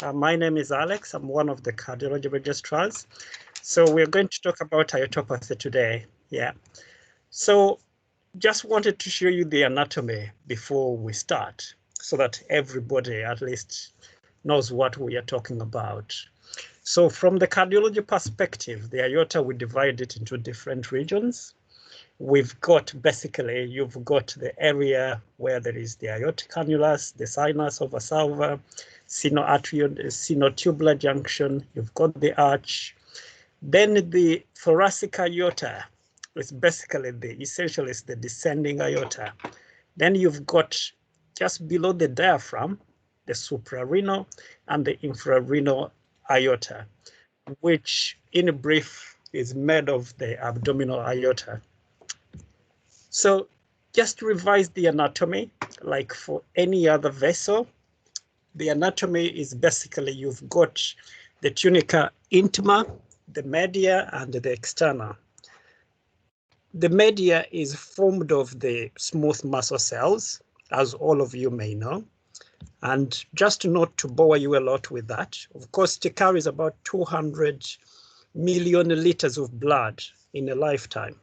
My name is Alex. I'm one of the cardiology registrars. So we're going to talk about iotopathy today. Yeah. So just wanted to show you the anatomy before we start so that everybody at least knows what we are talking about. So from the cardiology perspective, the aorta, we divide it into different regions. We've got basically, you've got the area where there is the aortic annulus, the sinus of a salva, sinotubular junction, you've got the arch. Then the thoracic aorta is basically essentially the descending aorta. Then you've got just below the diaphragm, the suprarenal and the infrarenal aorta, which in brief is made of the abdominal aorta. So just to revise the anatomy, like for any other vessel, the anatomy is basically you've got the tunica intima, the media, and the externa. The media is formed of the smooth muscle cells, as all of you may know. And just not to bore you a lot with that, of course, it carries about 200 million liters of blood in a lifetime.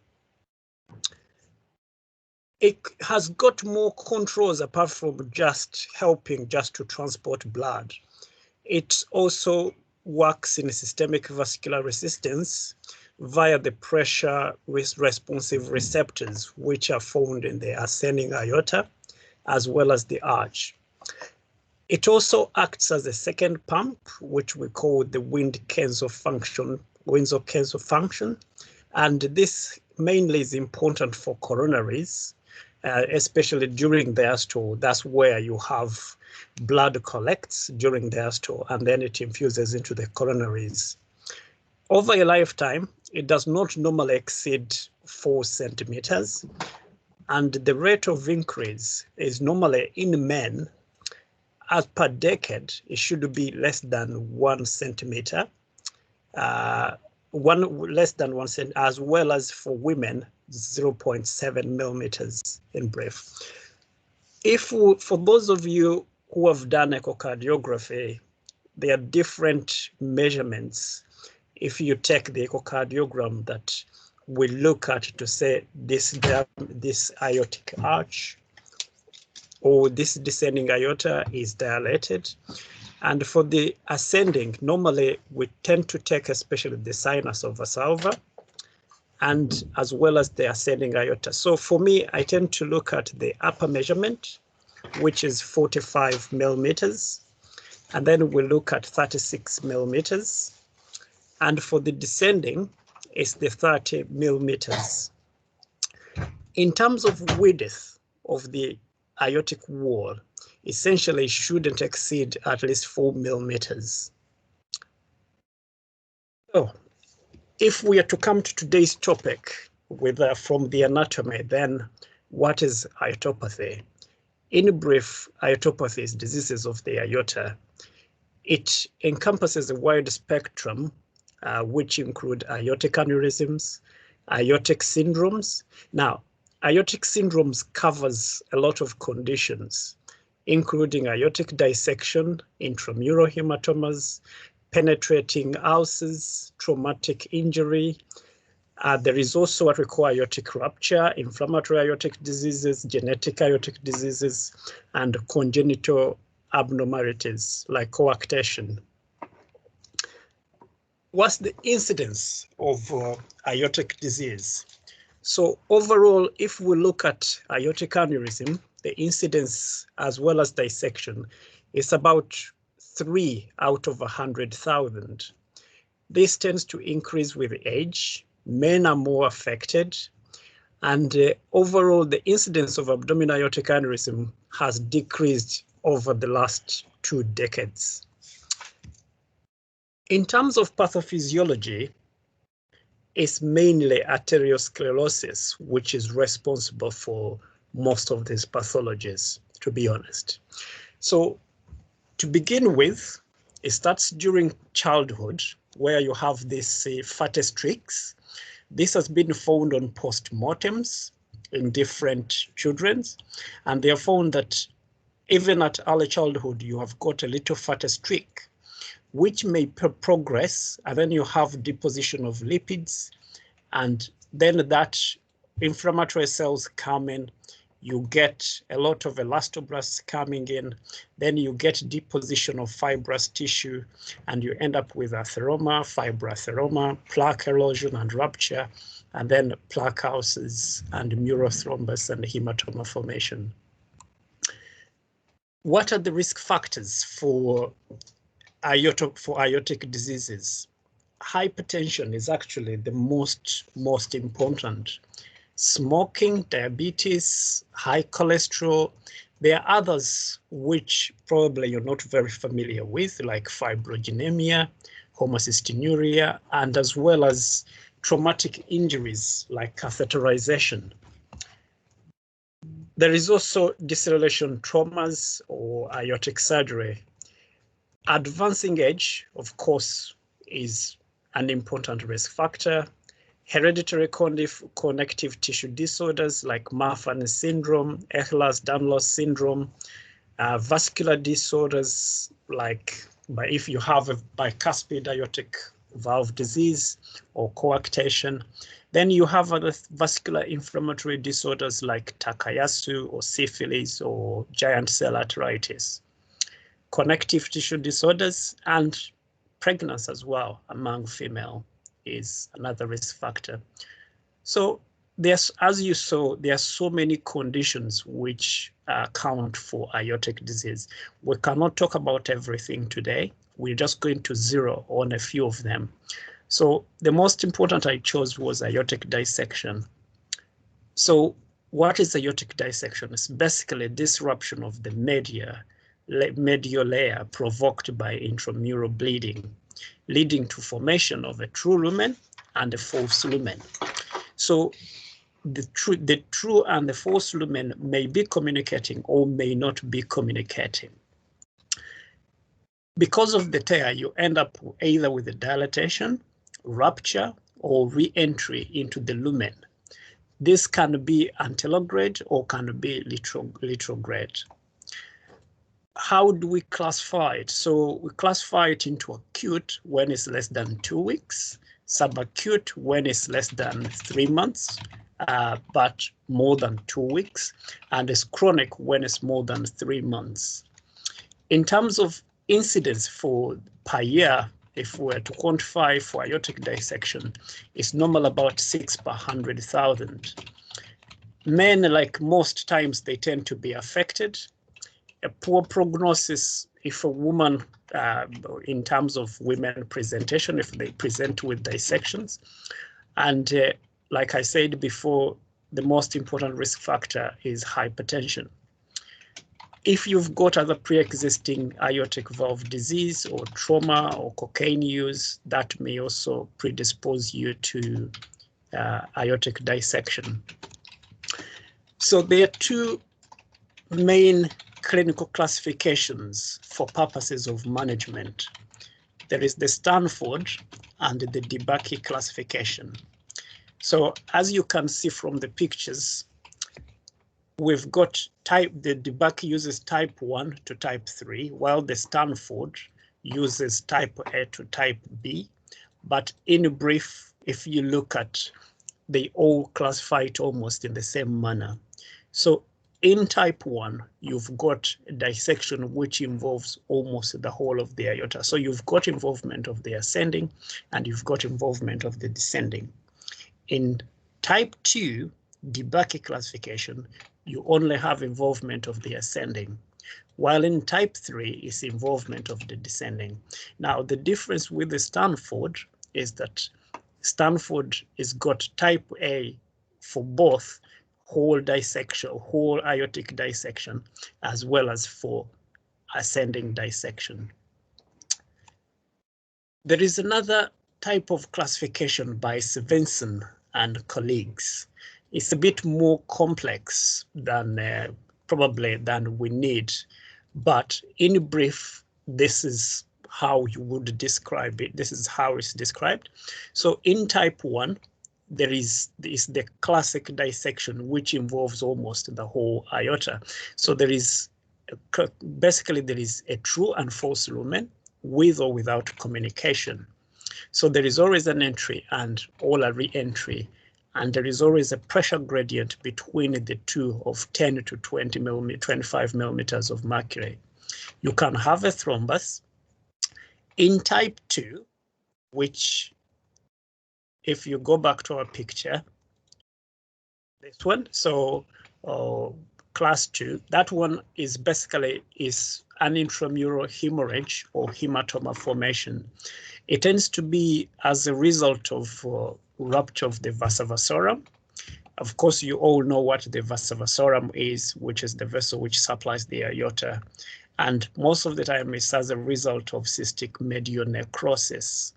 It has got more controls apart from just helping just to transport blood. It also works in systemic vascular resistance via the pressure responsive receptors, which are found in the ascending aorta, as well as the arch. It also acts as a second pump, which we call the Windsor Kenzo function. And this mainly is important for coronaries, especially during diastole. That's where you have blood collects during diastole, and then it infuses into the coronaries. Over a lifetime, it does not normally exceed 4 centimeters, and the rate of increase is normally in men, as per decade, it should be less than 1 centimeter, less than 1 centimeter, as well as for women, 0.7 millimeters in brief. For those of you who have done echocardiography, there are different measurements. If you take the echocardiogram that we look at to say this aortic arch or this descending aorta is dilated. And for the ascending, normally we tend to take especially the sinus of Valsalva and as well as the ascending aorta. So for me, I tend to look at the upper measurement, which is 45 millimeters. And then we look at 36 millimeters. And for the descending, it's the 30 millimeters. In terms of width of the aortic wall, essentially shouldn't exceed at least 4 millimeters. So if we are to come to today's topic from the anatomy, then what is iotopathy? In brief, iotopathy is diseases of the aorta. It encompasses a wide spectrum, which include aortic aneurysms, aortic syndromes. Now, aortic syndromes covers a lot of conditions, including aortic dissection, intramural hematomas, penetrating ulcers, traumatic injury. There is also what we call aortic rupture, inflammatory aortic diseases, genetic aortic diseases, and congenital abnormalities like coarctation. What's the incidence of aortic disease? So overall, if we look at aortic aneurysm, the incidence as well as dissection is about 3 out of 100,000. This tends to increase with age. Men are more affected. And overall, the incidence of abdominal aortic aneurysm has decreased over the last 2 decades. In terms of pathophysiology, it's mainly arteriosclerosis, which is responsible for most of these pathologies, to be honest. So to begin with, it starts during childhood, where you have these fatty streaks. This has been found on postmortems in different children, and they have found that even at early childhood, you have got a little fatty streak. which may progress, and then you have deposition of lipids, and then that inflammatory cells come in, you get a lot of elastoblasts coming in, then you get deposition of fibrous tissue, and you end up with atheroma, fibroatheroma, plaque erosion and rupture, and then plaque ulcers and neurothrombus and hematoma formation. What are the risk factors for aortic diseases? Hypertension is actually the most important. Smoking, diabetes, high cholesterol. There are others which probably you're not very familiar with, like fibrogenemia, homocystinuria, and as well as traumatic injuries like catheterization. There is also deceleration traumas or aortic surgery. Advancing age, of course, is an important risk factor. Hereditary connective tissue disorders like Marfan syndrome, Ehlers-Danlos syndrome, vascular disorders like if you have a bicuspid aortic valve disease or coarctation. Then you have other vascular inflammatory disorders like Takayasu or syphilis or giant cell arteritis. Connective tissue disorders and pregnancy as well among female is another risk factor. So there's, as you saw, there are so many conditions which account for aortic disease. We cannot talk about everything today. We're just going to zero on a few of them. So the most important I chose was aortic dissection. So what is aortic dissection? It's basically disruption of the medial layer provoked by intramural bleeding, leading to formation of a true lumen and a false lumen. So the true and the false lumen may be communicating or may not be communicating. Because of the tear, you end up either with a dilatation, rupture, or re-entry into the lumen. This can be antelograde or can be retrograde. How do we classify it? So we classify it into acute when it's less than 2 weeks, subacute when it's less than 3 months, but more than 2 weeks, and it's chronic when it's more than 3 months. In terms of incidence per year, if we were to quantify for aortic dissection, it's normal about 6 per 100,000. Men, like most times, they tend to be affected. A poor prognosis if a woman, in terms of women presentation, if they present with dissections. And like I said before, the most important risk factor is hypertension. If you've got other pre-existing aortic valve disease or trauma or cocaine use, that may also predispose you to aortic dissection. So there are two main clinical classifications for purposes of management. There is the Stanford and the DeBakey classification. So as you can see from the pictures, we've got the DeBakey uses type 1 to type 3, while the Stanford uses type A to type B. But in brief, if you look at, they all classify it almost in the same manner. So in type 1, you've got a dissection which involves almost the whole of the aorta. So you've got involvement of the ascending and you've got involvement of the descending. In type 2, DeBakey classification, you only have involvement of the ascending, while in type 3 is involvement of the descending. Now, the difference with the Stanford is that Stanford is got type A for both whole dissection, whole aortic dissection, as well as for ascending dissection. There is another type of classification by Svensson and colleagues. It's a bit more complex than probably than we need, but in brief, this is how you would describe it. This is how it's described. So in type 1, there is the classic dissection, which involves almost the whole aorta. So there is basically there is a true and false lumen, with or without communication. So there is always an entry and or a re-entry, and there is always a pressure gradient between the two of 10 to 25 millimeters of mercury. You can have a thrombus. In type 2, which, if you go back to our picture, this one, so class 2, that one is basically an intramural hemorrhage or hematoma formation. It tends to be as a result of rupture of the vasa vasorum. Of course, you all know what the vasa vasorum is, which is the vessel which supplies the aorta. And most of the time it's as a result of cystic medial necrosis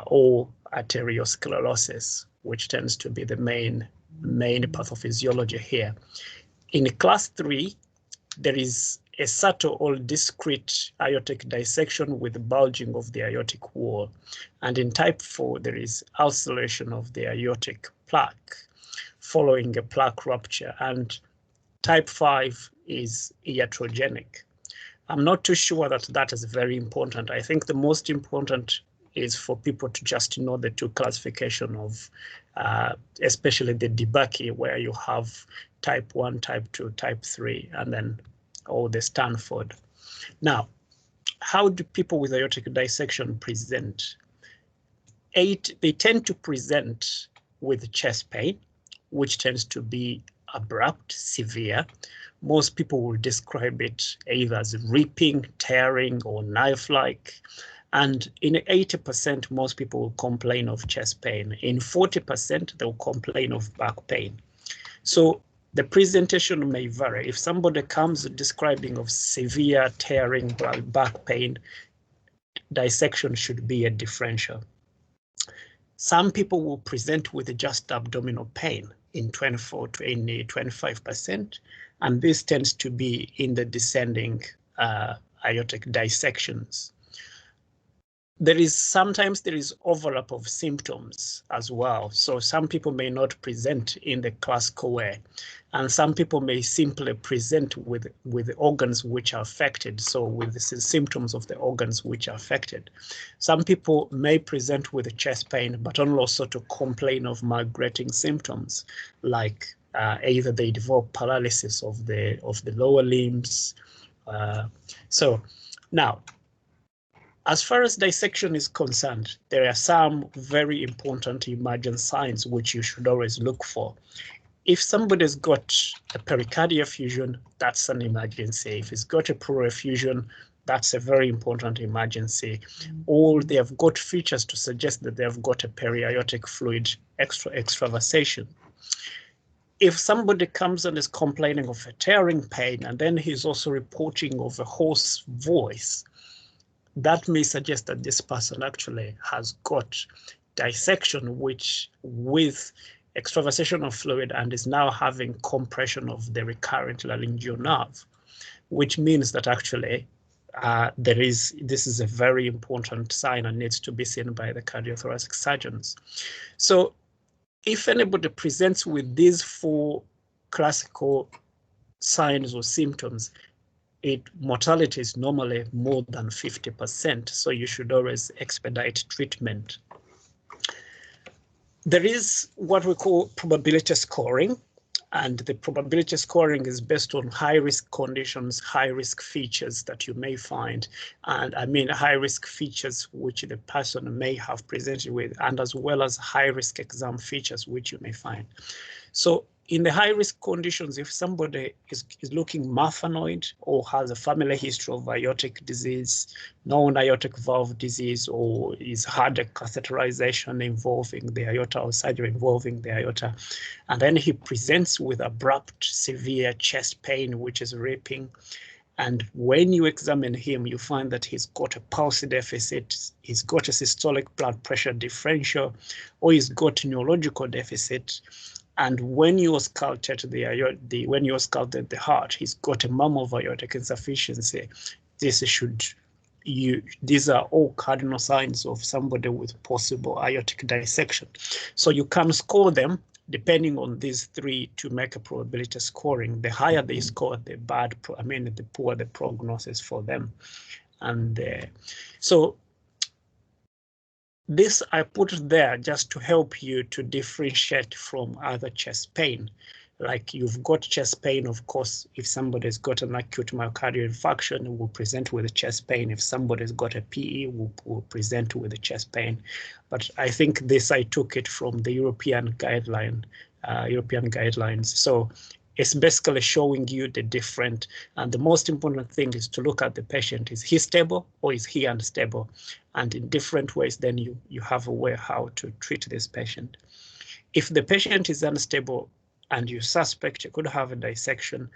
or arteriosclerosis, which tends to be the main pathophysiology here. In class 3, there is a subtle or discrete aortic dissection with bulging of the aortic wall. And in type 4, there is ulceration of the aortic plaque following a plaque rupture. And type 5 is iatrogenic. I'm not too sure that is very important. I think the most important is for people to just know the two classification of, especially the DeBakey, where you have type 1, type 2, type 3, and then all the Stanford. Now, how do people with aortic dissection present? They tend to present with chest pain, which tends to be abrupt, severe. Most people will describe it either as ripping, tearing, or knife-like. And in 80%, most people will complain of chest pain. In 40%, they'll complain of back pain. So the presentation may vary. If somebody comes describing of severe tearing back pain, dissection should be a differential. Some people will present with just abdominal pain in 24 to 25%, and this tends to be in the descending aortic dissections. Sometimes there is overlap of symptoms as well. So some people may not present in the classical way, and some people may simply present with organs which are affected. So with the symptoms of the organs which are affected. Some people may present with chest pain, but also to complain of migrating symptoms, like either they develop paralysis of the lower limbs. So now, as far as dissection is concerned, there are some very important emergent signs which you should always look for. If somebody's got a pericardial effusion, that's an emergency. If it's got a pleural effusion, that's a very important emergency. Or they have got features to suggest that they have got a periaortic fluid extravasation. If somebody comes and is complaining of a tearing pain, and then he's also reporting of a hoarse voice, that may suggest that this person actually has got dissection which with extravasation of fluid and is now having compression of the recurrent laryngeal nerve, which means that actually this is a very important sign and needs to be seen by the cardiothoracic surgeons. So if anybody presents with these 4 classical signs or symptoms, mortality is normally more than 50%, so you should always expedite treatment. There is what we call probability scoring, and the probability scoring is based on high-risk conditions, high-risk features that you may find, and I mean high-risk features which the person may have presented with, and as well as high-risk exam features which you may find. So in the high-risk conditions, if somebody is looking methanoid or has a family history of aortic disease, known aortic valve disease, or is had a catheterization involving the aorta or surgery involving the aorta, and then he presents with abrupt, severe chest pain, which is ripping, and when you examine him, you find that he's got a pulse deficit, he's got a systolic blood pressure differential, or he's got neurological deficit. And when you auscultate the heart, he's got a murmur of aortic insufficiency. These are all cardinal signs of somebody with possible aortic dissection. So you can score them depending on these 3 to make a probability scoring. The higher they score, the poor the prognosis for them. And so this I put there just to help you to differentiate from other chest pain. Like you've got chest pain, of course, if somebody's got an acute myocardial infarction, we'll present with a chest pain. If somebody's got a PE, we'll present with a chest pain. But I think this, I took it from the European guidelines. So it's basically showing you the different, and the most important thing is to look at the patient. Is he stable or is he unstable? And in different ways, then you have a way how to treat this patient. If the patient is unstable and you suspect you could have a dissection,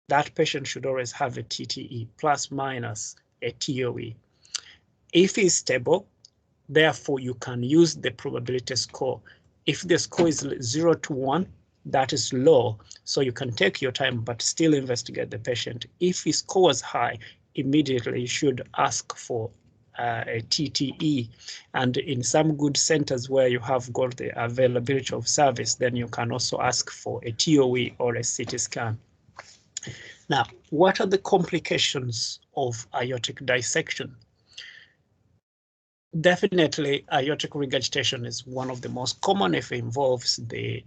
that patient should always have a TTE plus minus a TOE. If he's stable, therefore you can use the probability score. If the score is 0 to 1, that is low, so you can take your time but still investigate the patient. If his score is high, immediately you should ask for a TTE, and in some good centers where you have got the availability of service, then you can also ask for a TOE or a CT scan. Now, what are the complications of aortic dissection? Definitely, aortic regurgitation is one of the most common if it involves the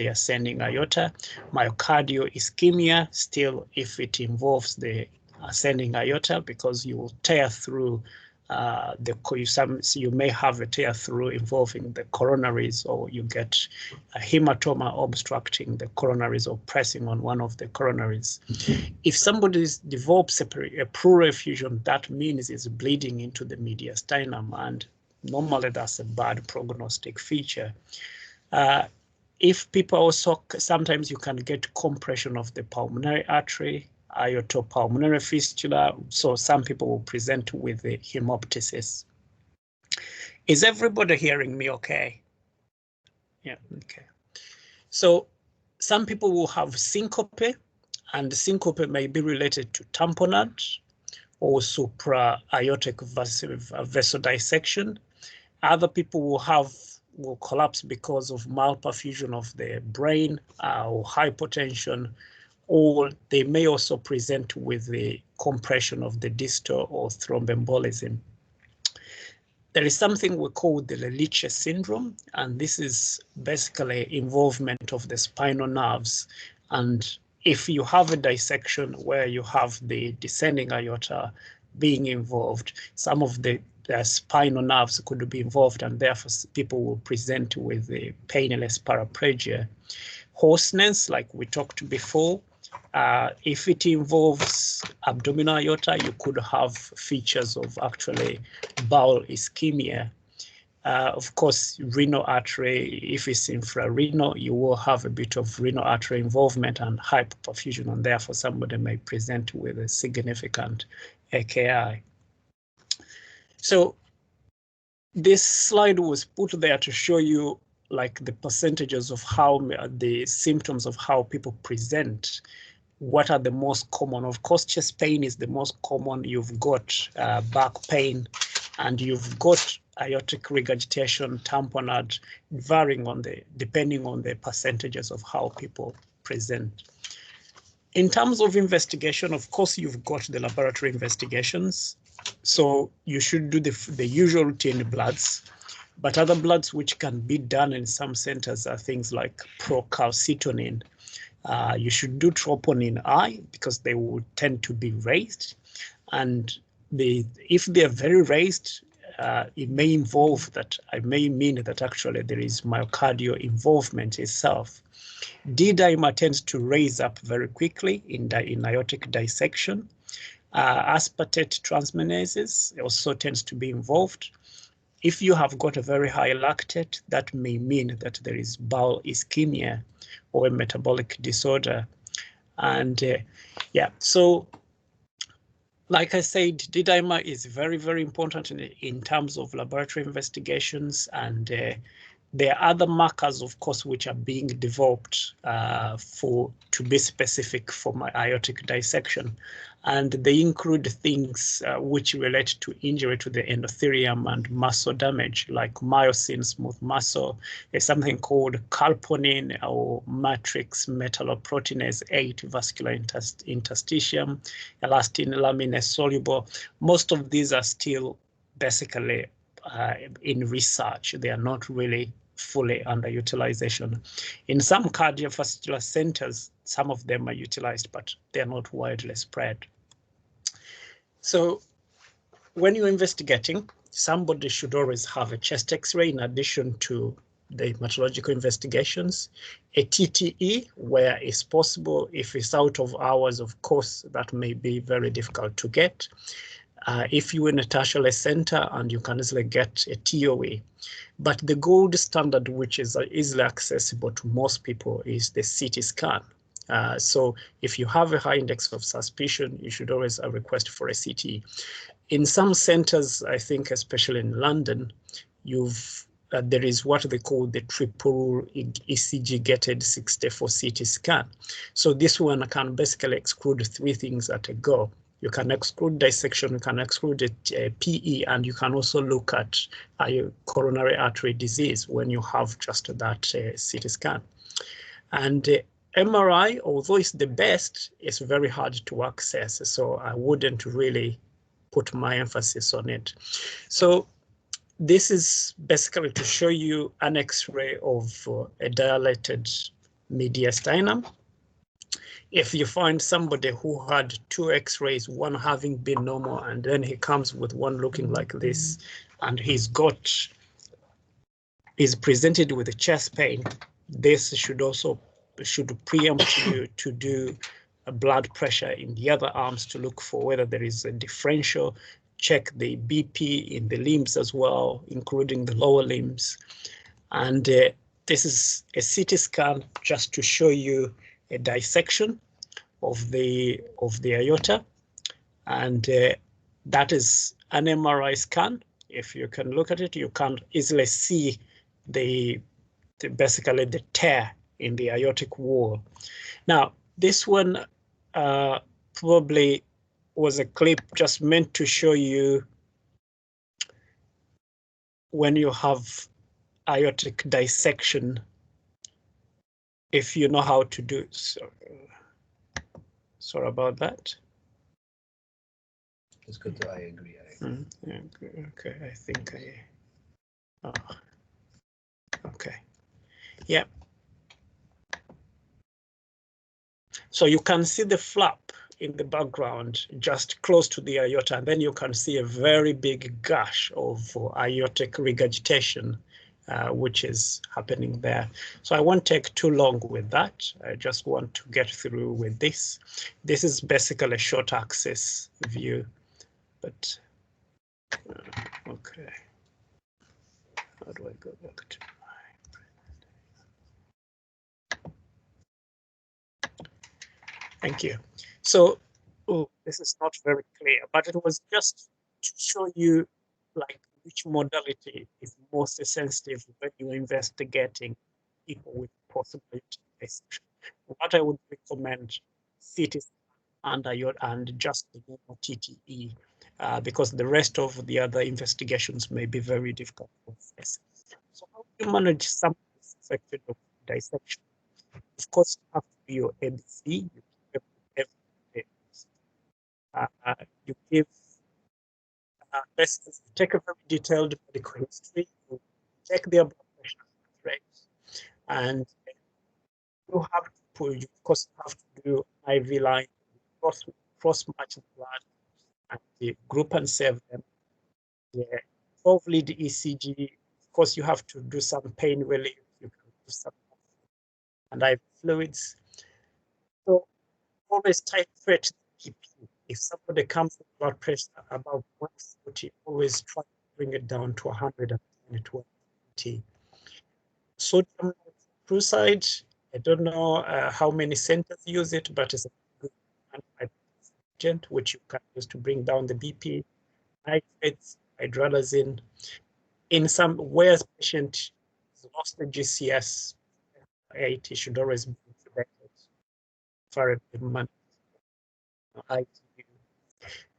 ascending aorta. Myocardial ischemia, still if it involves the ascending aorta, because you will tear through you may have a tear through involving the coronaries, or you get a hematoma obstructing the coronaries or pressing on one of the coronaries. If somebody develops a pleural effusion, that means it's bleeding into the mediastinum, and normally that's a bad prognostic feature. If people also, sometimes you can get compression of the pulmonary artery, iotopulmonary fistula, so some people will present with the hemoptysis. Is everybody hearing me okay? Yeah, okay. So some people will have syncope, and syncope may be related to tamponade or supra-aortic vessel dissection. Other people will collapse because of malperfusion of the brain or hypotension, or they may also present with the compression of the distal or thromboembolism. There is something we call the Leliche syndrome, and this is basically involvement of the spinal nerves. And if you have a dissection where you have the descending aorta being involved, some of the spinal nerves could be involved, and therefore people will present with the painless paraplegia. Hoarseness, like we talked before, if it involves abdominal aorta, you could have features of actually bowel ischemia. Of course, renal artery, if it's infrarenal, you will have a bit of renal artery involvement and hyperperfusion, and therefore somebody may present with a significant AKI. So this slide was put there to show you like the percentages of how the symptoms of how people present. What are the most common? Of course, chest pain is the most common. You've got back pain, and you've got aortic regurgitation, tamponade, varying depending on the percentages of how people present. In terms of investigation, of course, you've got the laboratory investigations. So you should do the usual routine bloods, but other bloods which can be done in some centers are things like procalcitonin. You should do troponin I, because they will tend to be raised, and if they are very raised, it may mean that actually there is myocardial involvement itself. D-dimer tends to raise up very quickly in aortic dissection. Aspartate transmanases also tends to be involved. If you have got a very high lactate, that may mean that there is bowel ischemia or a metabolic disorder. And yeah, so like I said, D-dimer is very, very important in terms of laboratory investigations, and There are other markers, of course, which are being developed to be specific for my aortic dissection. And they include things which relate to injury to the endothelium and muscle damage, like myosin, smooth muscle. There's something called calponin or matrix metalloproteinase 8 vascular interstitium, elastin laminae soluble. Most of these are still basically in research. They are not really fully underutilization. In some cardiovascular centers, some of them are utilized, but they're not widely spread. So when you're investigating, somebody should always have a chest X-ray in addition to the hematological investigations, a TTE where it's possible. If it's out of hours, of course, that may be very difficult to get. If you're in a tertiary center and you can easily get a TOE. But the gold standard, which is easily accessible to most people, is the CT scan. So if you have a high index of suspicion, you should always request for a CT. In some centers, I think especially in London, there is what they call the triple ECG gated 64 CT scan. So this one can basically exclude three things at a go. You can exclude dissection, you can exclude PE, and you can also look at coronary artery disease when you have just that CT scan. And MRI, although it's the best, it's very hard to access, so I wouldn't really put my emphasis on it. So this is basically to show you an X-ray of a dilated mediastinum. If you find somebody who had two X-rays, one having been normal, and then he comes with one looking like this, and he's presented with a chest pain, this should preempt you to do a blood pressure in the other arms to look for whether there is a differential, check the BP in the limbs as well, including the lower limbs. And this is a CT scan just to show you a dissection of the aorta, and that is an MRI scan. If you can look at it, you can easily see basically the tear in the aortic wall. Now, this one probably was a clip just meant to show you when you have aortic dissection, if you know how to do so. Sorry about that. It's good to I agree. Okay, I think okay. Yeah. So you can see the flap in the background just close to the aorta, and then you can see a very big gush of aortic regurgitation, which is happening there. So I won't take too long with that. I just want to get through with this. This is basically a short axis view, but okay. How do I go back to Thank you. So, this is not very clear, but it was just to show you like which modality is most sensitive when you're investigating people with possible dissection. What I would recommend, CT and just the normal TTE, because the rest of the other investigations may be very difficult to assess. So how do you manage some suspected dissection? Of course, you have to do your ABC. You give basically take a very detailed medical history, you check their blood pressure, right? And you have to of course, have to do IV line, cross match the blood, and the group and save them. The 12 lead ECG, of course, you have to do some pain relief, you can do some and IV fluids. So always titrate the BP. If somebody comes with blood pressure above 140, always try to bring it down to 110 to 120. Sodium nitrochloride, I don't know how many centers use it, but it's a good agent which you can use to bring down the BP. Nitrates, hydralazine. In some where patient lost the GCS 8, it should always be intubated for a month. ITU.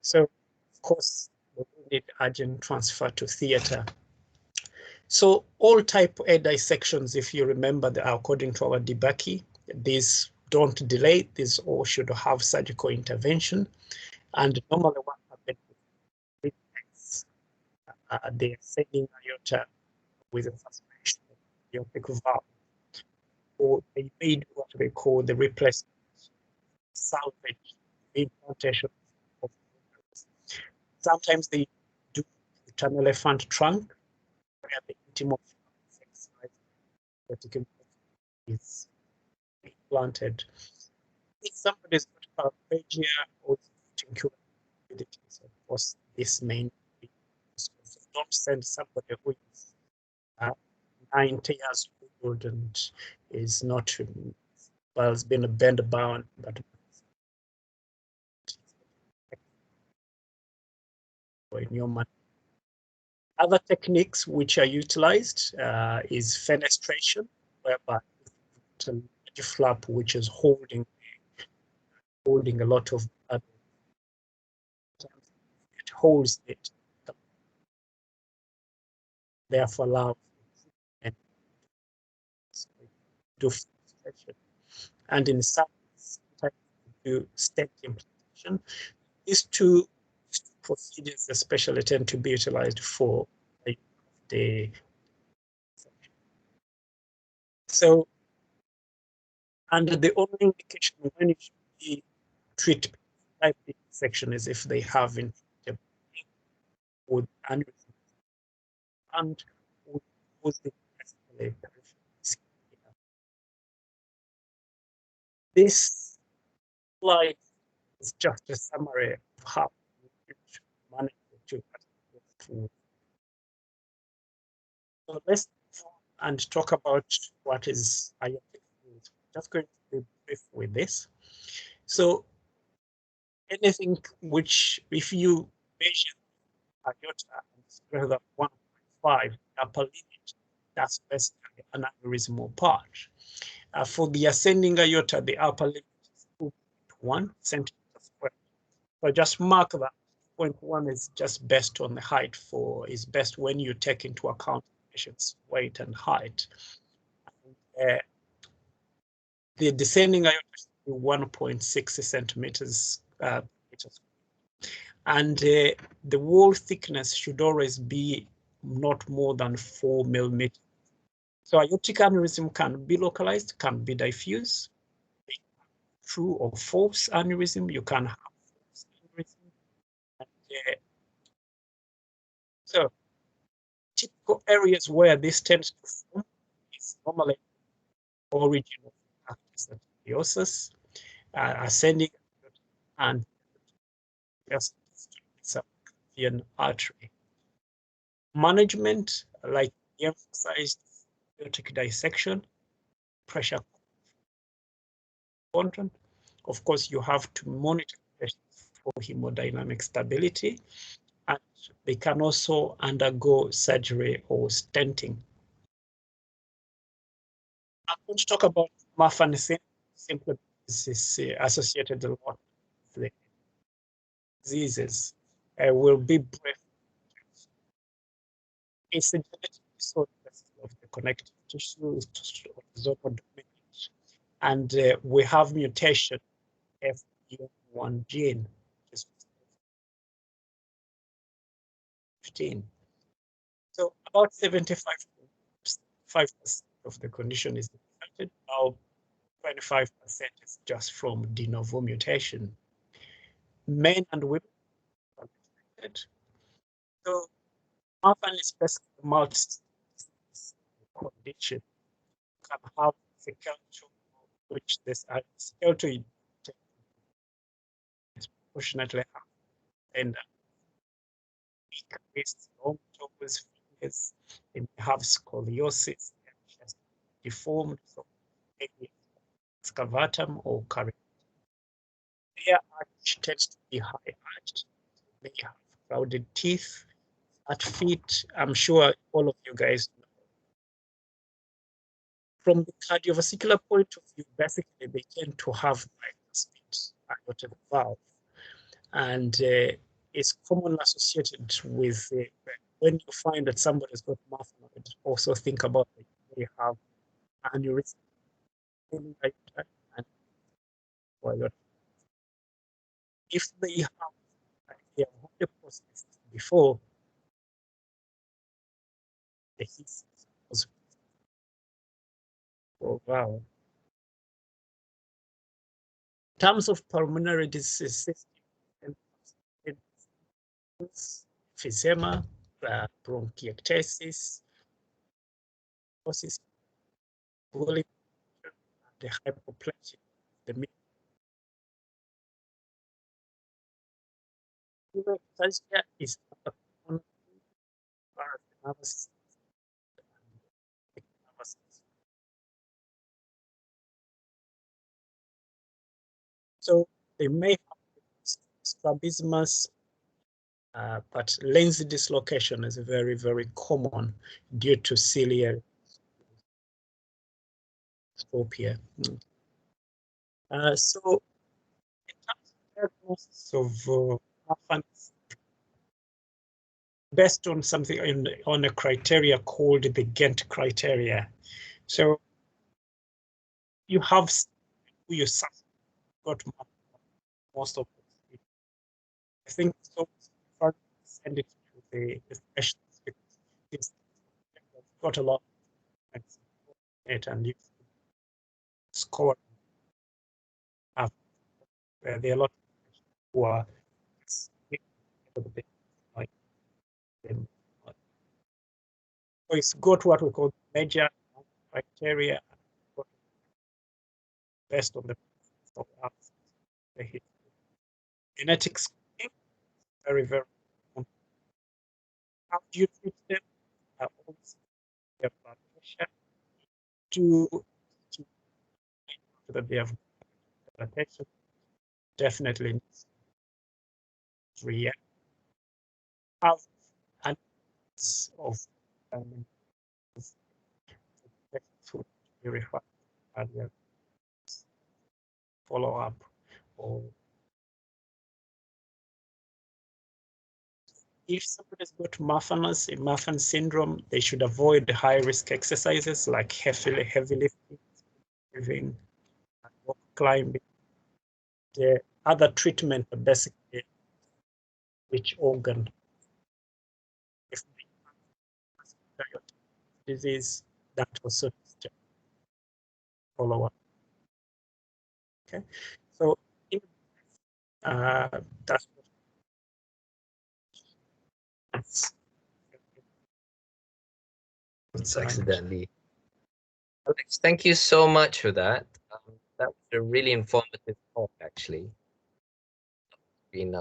So, of course, we need urgent transfer to theatre. So all type A dissections, if you remember, they are according to our DBACI. These don't delay, these all should have surgical intervention. And normally what happens is the ascending aorta with a suspension of the aortic valve, or they may do what we call the replacement salvage implantation of uterus. Sometimes they do an elephant trunk where the intimal exercise is implanted. If somebody is got paraplegia or incurabilities, of course, this may be. So don't send somebody who is 90 years old and is not, well, has been bend bound, but in your mind. Other techniques which are utilized is fenestration, whereby it's a large flap which is holding a lot of blood. It holds it, therefore allows and do fenestration. And in some types do stent implantation. These two procedures especially tend to be utilized for the so, and the only indication when it should be treated type section is if they have with aneurysm and with the this slide is just a summary of how you should manage the two. So let's move on and talk about what is Iotic. I'm just going to be brief with this. So anything which, if you measure Iota greater than 1.5 upper limit, that's basically an aneurysmal part. For the ascending aorta, the upper limit is 2.1 centimeters squared. So just mark that 0.1 is just based on the height is best when you take into account the patient's weight and height. The descending aorta is 1.6 centimeters. And the wall thickness should always be not more than 4 millimeters. So aortic aneurysm can be localized, can be diffuse, true or false aneurysm. You can have false aneurysm. And, so typical areas where this tends to form is normally origin of stenosis, ascending, and just subclavian artery. Management, like emphasized, aortic dissection, pressure control. Of course, you have to monitor patients for hemodynamic stability, and they can also undergo surgery or stenting. I'm going to talk about Marfan simply because it's associated a lot with the diseases. I will be brief. It's a genetic disorder of the connective tissue, autosomal dominant, and we have mutation FGN1 gene, which is 15. So about 75% of the condition is affected. Now 25% is just from de novo mutation. Men and women are affected. So often it's basically multi condition. You can have skeletal, which this skeletal disproportionately have and increased long toes, fingers, they may have scoliosis, just deformed, so maybe excavatum or carinatum. Their arch tends to be high arched. They have crowded teeth. At feet, I'm sure all of you guys know from the cardiovascular point of view, basically they tend to have bicuspid aortic valve, and it's commonly associated with when you find that somebody's got mafanoid, also think about that they have aneurysm. And if they have the process before, the his was wow. In terms of pulmonary disease, emphysema, bronchiectasis, the hypoplasia, the hypoplasia is a common nervous system. So they may have strabismus, but lens dislocation is very, very common due to ciliary here. So in terms of diagnosis of based on something on a criteria called the Ghent criteria. So you have who you got most of it. I think so. Send it to the specialist because it's got a lot of it and you score. There are a lot who are like them. So it's got what we call major criteria based on the genetics. Very, very important. How do you treat them? Their blood pressure to that they have attention. Definitely react. Have an of food verify and follow up or if somebody's got Marfan syndrome, they should avoid high-risk exercises like heavy lifting, living, rock climbing. The other treatment are basically which organ. If disease, that also follow up. Okay, so that's It's accidentally. Alex, thank you so much for that. That was a really informative talk, actually. Been